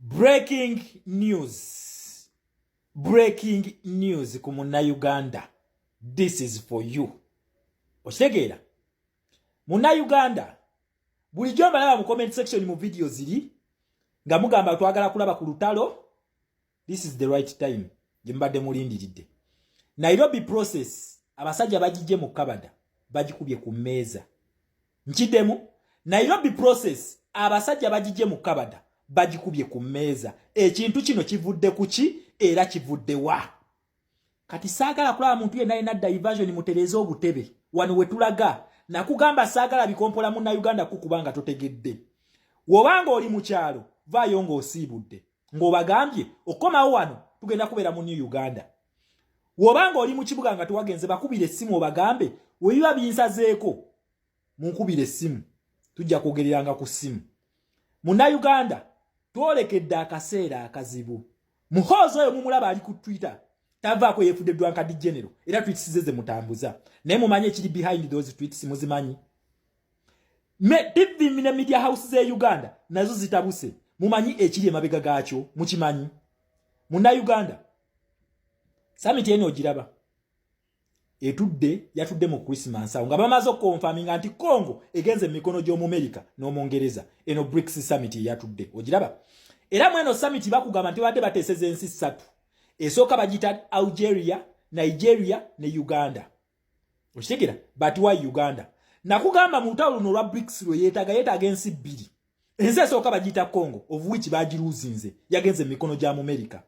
Breaking news. Breaking news ku Munnayuganda. This is for you. Okitegera? Munnayuganda. Bulijjo mbalaba mu comment section mu video ziri nga mugamba twagala kulaba ku lutalo. This is the right time. Jimbadde mulindiridde. Nairobi process abasajja bagijje mu Kabada bagikubye ku mmeeza. Nkiddemu Nairobi process abasajja bagijje mu Kabada bagikubye ku mmeeza. Ekintu kino kivudde kuki era kivudde wa? Kati saagala kulaba muntu yenna alina diversion mutereze obutebe wano wetulaga nakugamba saagala bikompola Munnayuganda kukubanga totegedde. Wobanga oli mu kyalo vaayo ng'osiibudde ng'obagambye okomawo wano tugenda kubeera mu New Uganda. Wobanga oli mu kibuga nga tuwagenze bakubire essimu obagambe webiba binsazeeko munkubire essimu tujja kwogereranga ku ssimu. Munnayuganda twolekedde akaseera akazibu. Muhoozi oyo mumulaba ali ku Twitter tavaako yeefudde Dwankadi General era tweets ze mutambuza naye mumanyi ekiri behind those tweets muzimanyi. TV ne media house ze Uganda nazo zitabuse mumanyi ekiri emabega gaakyo mukimanyi. Munnayuganda summit eno ogiraba yatudde mu Christmas awo nga bamaze okukonfaminga nti Congo egenze mikono gy'omu America n'omungereza eno BRICS summit yatudde ogiraba. Era mweno summit bakugamba nti badde bateeseza ensi 3 esooka bagita Algeria, Nigeria ne Uganda. Okitegera but why Uganda? Nakugamba mu lutalo luno lwa BRICS lwe yeetaaga ensi 2. Ensi esooka bagita Congo of which bagiruzinze yagenze mikono gy'amu America.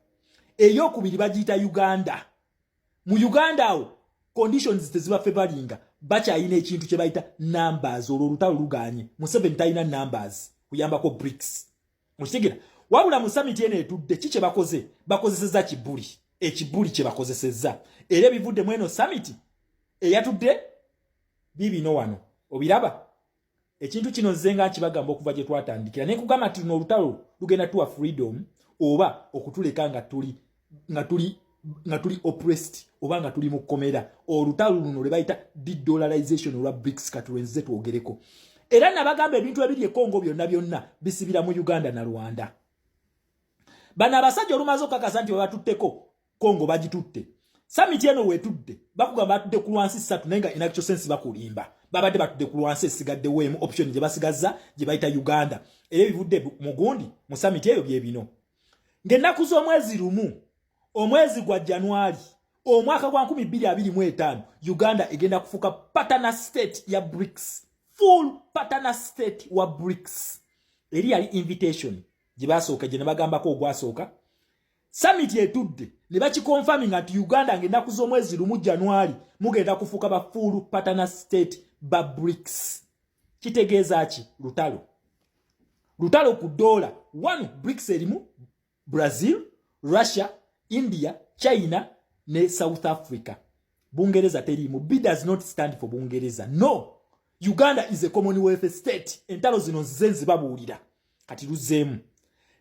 Eyokubiri bagita Uganda. Mu Uganda awo conditions teziba favoringa bakyayina ekintu kye bayita numbers olwo lutalo luganye. Museveni talina numbers kuyambako BRICS. Okitegera wabula mu summit eno etudde kiki bakoze bakozeseza kibuli ekibuli kye bakozeseza era bivudde mweno summit eyatudde bibino wano obiraba ekintu kino zenga kibagamba okuva gye twatandikira ne kugamba tino olutalo lugenda tuwa freedom oba okutuleka nga tuli oppressed oba nga tuli mu komera olutalo luno le bayita de-dollarization olwa BRICS katwenze twogereko era nabagamba ebintu ebiri e Congo byonna bisibira mu Uganda na Rwanda. Bana abasajja olumaze okukakasa nti batutteko Congo bagitutte. Summit eno wetudde bakugamba batudde ku lwansi 3 naye nga in actual sense bakulimba. Babadde batudde ku lwansi esigadde weemu option gye basigaza gye bayita Uganda. Era ebivudde mu gundi mu summit eyo bye bino. Ng'ennaku z'omwezi lumu omwezi gwa January omwaka gwa 2025 Uganda egenda kufuuka partner state ya BRICS. Full partner state wa BRICS. Eri yali invitation gye basooka gye ne bagambako ogwasooka. Summit etudde ne bakikonfirming nti Uganda ng'ennaku z'omwezi lumu January mugenda kufuuka ba full partner state ba BRICS. Kitegeeza ki? Lutalo ku dola. One BRICS erimu Brazil, Russia, India, China ne South Africa. Bungereza terimu. B does not stand for Bungereza. No. Uganda is a Commonwealth state. Entalo zino zenzi babuulira. Kati luzeemu.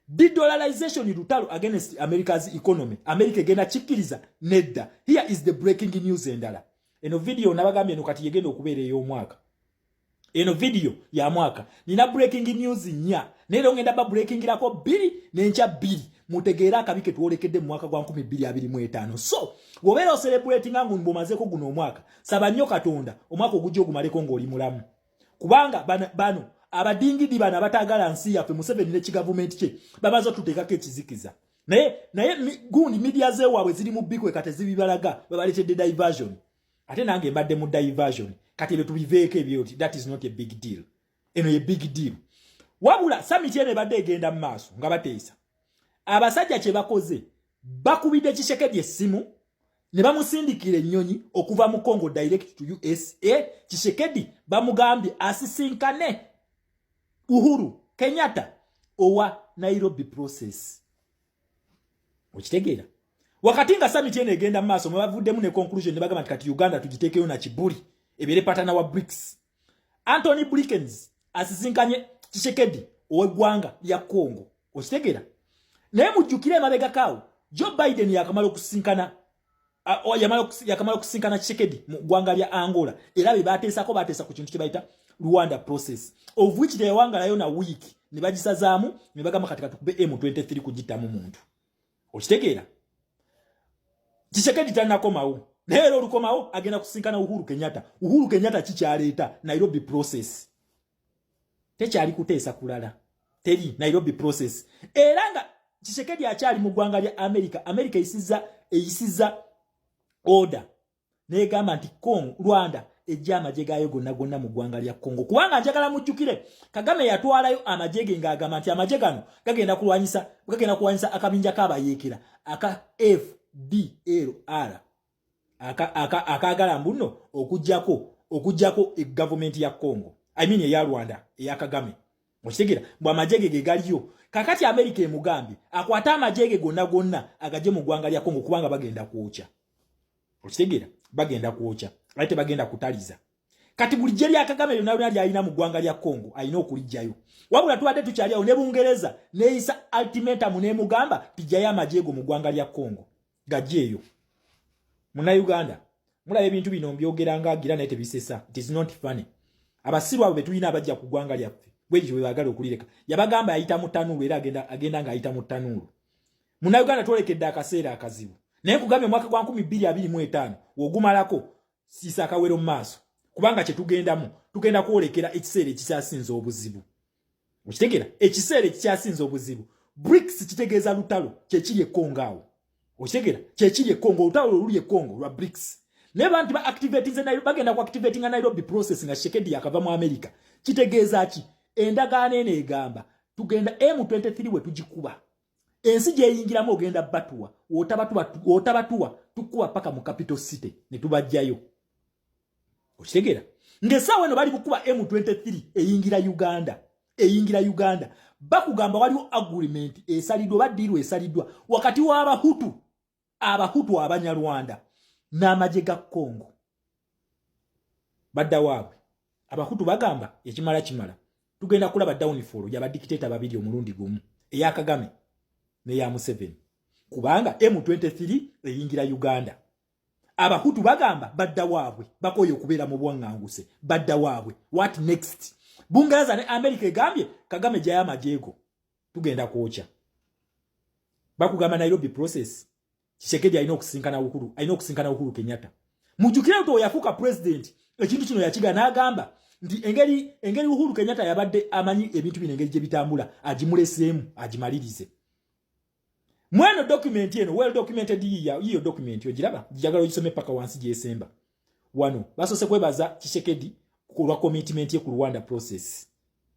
De-dollarization lutalo against America's economy. America egenda kikkiriza nedda. Here is the breaking news endala. Eno video nabagambye eno kati yegenda okubeera ey'omwaka. Eno video ya mwaka. Nina breaking news nya. Nero ngenda ba breaking lako 2 n'enkya 2. Mutegeera akabike tuolekedde mu mwaka gwa 2025. So, wobeera ocelebrating ngo mbomazeko guno omwaka. Saba nnyo Katonda omwaka ogujja ogumaleko ng'oli mulamu. Kubanga bano abadingidi bana batagala nsi yaffe Museveni ne kigavumenti kye bamaze tuteekako ekizikiza. Naye gundi media ze waabwe ziri mu bikwe kate zibibalaga babaletedde diversion. Ate nange mbadde mu diversion. Kati betubiveeko ebyo that is not a big deal. Eno ye big deal. Wabula summit ene badde egenda mu maaso nga bateesa. Abasajja kye bakoze bakubidde Tshisekedi essimu ne bamusindikira ennyonyi okuva mu Congo direct to USA. Tshisekedi bamugambye asisinkane Uhuru Kenyatta owa Nairobi process. Okitegeera wakati nga summit ene egenda mu maaso bavuddemu ne conclusion ne bagamba kati Uganda tugiteekeyo na kibuli ebere patana wa BRICS. Anthony Blinken asisinkanye Tshisekedi ow'eggwanga lya Congo. Okitegeera naye mujjukire emabega kaawo Joe Biden yakamala okusinkana yakamala okusinkana Tshisekedi mu ggwanga lya Angola era be bateesa ku kintu kye bayita Rwanda process of which they wangalayo na wiki ne bagisazaamu ne bagamba katika tukube M23 kugitamu muntu okitegeera Tshisekedi tanakomawo lero lukomawo agenda kusinkana Uhuru Kenyatta kikyaleeta Nairobi process tekyali kuteesa kulala teri Nairobi process era nga Tshisekedi akyali mu ggwanga lya America eyisiza order negamba nti Rwanda ejja amagye gayo gonna mu ggwanga lya Congo kubanga njagala mujjukire Kagame yatwalayo amagye ng'agamba nti amagye gano gagenda kulwanyisa akabinja k'abayeekera aka FDLR akagala mbuno okujjako government ya Congo eya Rwanda eya Kagame okitegeera bwa amagye ge galiyo kakati America emugambye akwata amagye gonna agaje mu ggwanga lya Congo kubanga bagenda kwokya okitegeera bagenda kwokya ate bagenda kutaliza kati buli jeri akagame lyonna lyali alina mu ggwanga lya Congo alina okulijjayo wabula tuwadde tukyaliawo ne Bungereza neeyisa ultimatum n'emugamba tijjayo amajjeego mu ggwanga lya Congo gajjeeyo muna Uganda mulaba ebintu bino mbyogera ng'agira naye tebisesa it is not funny abasiru abo betulina abajja ku ggwanga lyaffe bwekyo bwe baagala okulireka yabagamba ayita mu ttanuulu era agenda ng'ayita mu ttanuulu muna Uganda twolekedde akaseera akazibu naye nkugambye omwaka gwa 2025 wogumalako siisa akawero mu maaso kubanga kye tugenda kwolekera ekiseera ekikyasinza obuzibu okitegeera ekiseera ekikyasinza obuzibu BRICS kitegeeza lutalo kyekiri e Congo awo okitegeera kyekiri e Congo olutalo luli e Congo lwa BRICS naye bantu bagenda ku activatinga Nairobi process nga Tshisekedi yakava mu America kitegeeza ki endagaano eno egamba tugenda M23 we tugikuba ensi gyeyingiramu ogenda batuwa otabatuwa tukuwa paka mu capital city ne tubajjayo okitegeera ng'essaawa eno bali bukuba M23 eyingira Uganda bakugamba waliwo agreement esaliddwa baddiirwa esaliddwa wakati w'abahutu abanyarwanda n'amagye ga Congo badda waabwe abahutu bagamba ekimala tugenda kulaba downfall y'abadikiteta babiri omulundi gumu eya Kagame neya Museveni kubanga M23 eyingira Uganda abahutu bagamba badda waabwe bakoye okubeera mu bwanganguse badda waabwe what next Bungereza ne America egambye Kagame jaya amajeko tugenda kwokya bakugamba Nairobi process Tshisekedi alina okusinkana Uhuru Kenyatta mujukire nti yafuuka president ekintu kino yakiga n'agamba nti engeri Uhuru Kenyatta yabadde amanyi ebintu bino engeri gye bitambula agimuleseemu agimalirize mweno document eno well documented yiyo document ogiraba jagala ogisome paka wansi gyesemba wano basose kwebaza Tshisekedi kulwa commitment ye ku Rwanda process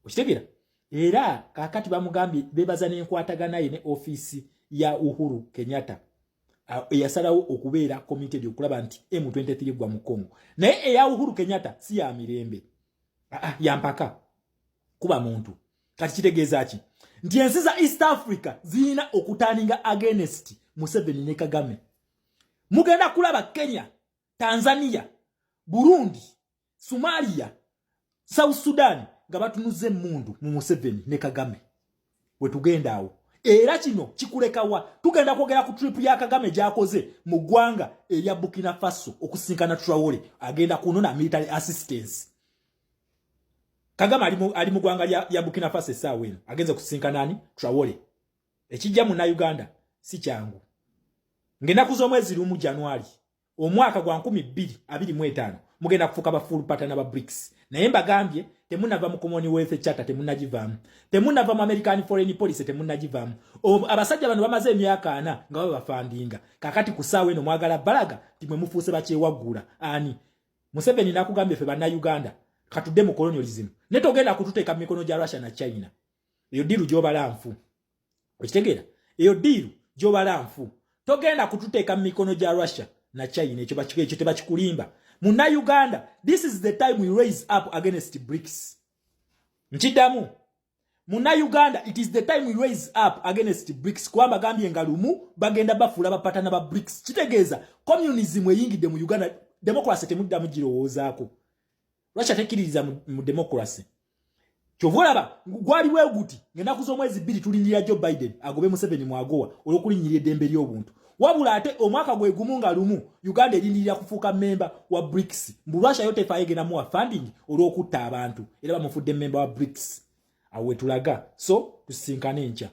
okitegeera era kakati bamugambye bebaza n'enkwatagana ye ne office ya Uhuru Kenyatta eyasalawo okubeera committed okulaba nti M23 gwa mu Congo naye eya Uhuru Kenyatta si ya mirembe yampaka kuba muntu kati kitegeeza ki nti ensi za East Africa zina okutaninga against Museveni ne Kagame mugenda kulaba Kenya, Tanzania, Burundi, Somalia, South Sudan nga batunuze mundu mu Museveni ne Kagame we tugenda awo era kino kikulekawa tugenda kwogera ku trip ya Kagame gyakoze mu ggwanga erya Burkina Faso okusinkana Traore agenda kunona military assistance Kagame ali mu ggwanga ya Burkina Faso essaawa eno agenze kusinkana nani Traore ekijja mu Uganda si kyangu ngenda kuzomwezi lumu January omwaka gwa 2025 mugenda kufuka ba full partner ba BRICS naye mbagambye temunava mu Commonwealth Charter temunnagivamu temunava mu American Foreign Policy temunnagivamu abasajja bano bamaze emyaka 4 nga babafandinga kakati kusaawe eno mwagala balaga timwe mufuuse bakyewaggula ani Museveni nakugambye fe bana Uganda katudde mu colonialism netogenda kututeeka mu mikono gya Russia na China eyo diru gyobala nfu okitegeera eyo diru gyobala nfu togenda kututeeka mu mikono gya Russia na China ekyo tebakikulimba muna Uganda this is the time we raise up against BRICS nchidamu muna Uganda it is the time we raise up against BRICS kwamba gambye ngalumu bagenda bafula bapatana ba BRICS kitegeeza communism eyingide mu Uganda democracy temudda mugirowoozaako Russia tekiririza mu democracy Kyovulaba gwali weguti ngenda kuzomwezi 2 tulindira Joe Biden agobe Museveni mwagowa olokulinyirira eddembe ly'obuntu. Wabula ate omwaka gwe gumu nga lumu Uganda erindirira kufuuka member wa BRICS. Mbulwasha yote faegena muwa funding olw'okutta abantu era bamufudde member wa BRICS. Awe tulaga so tusinkane ncha.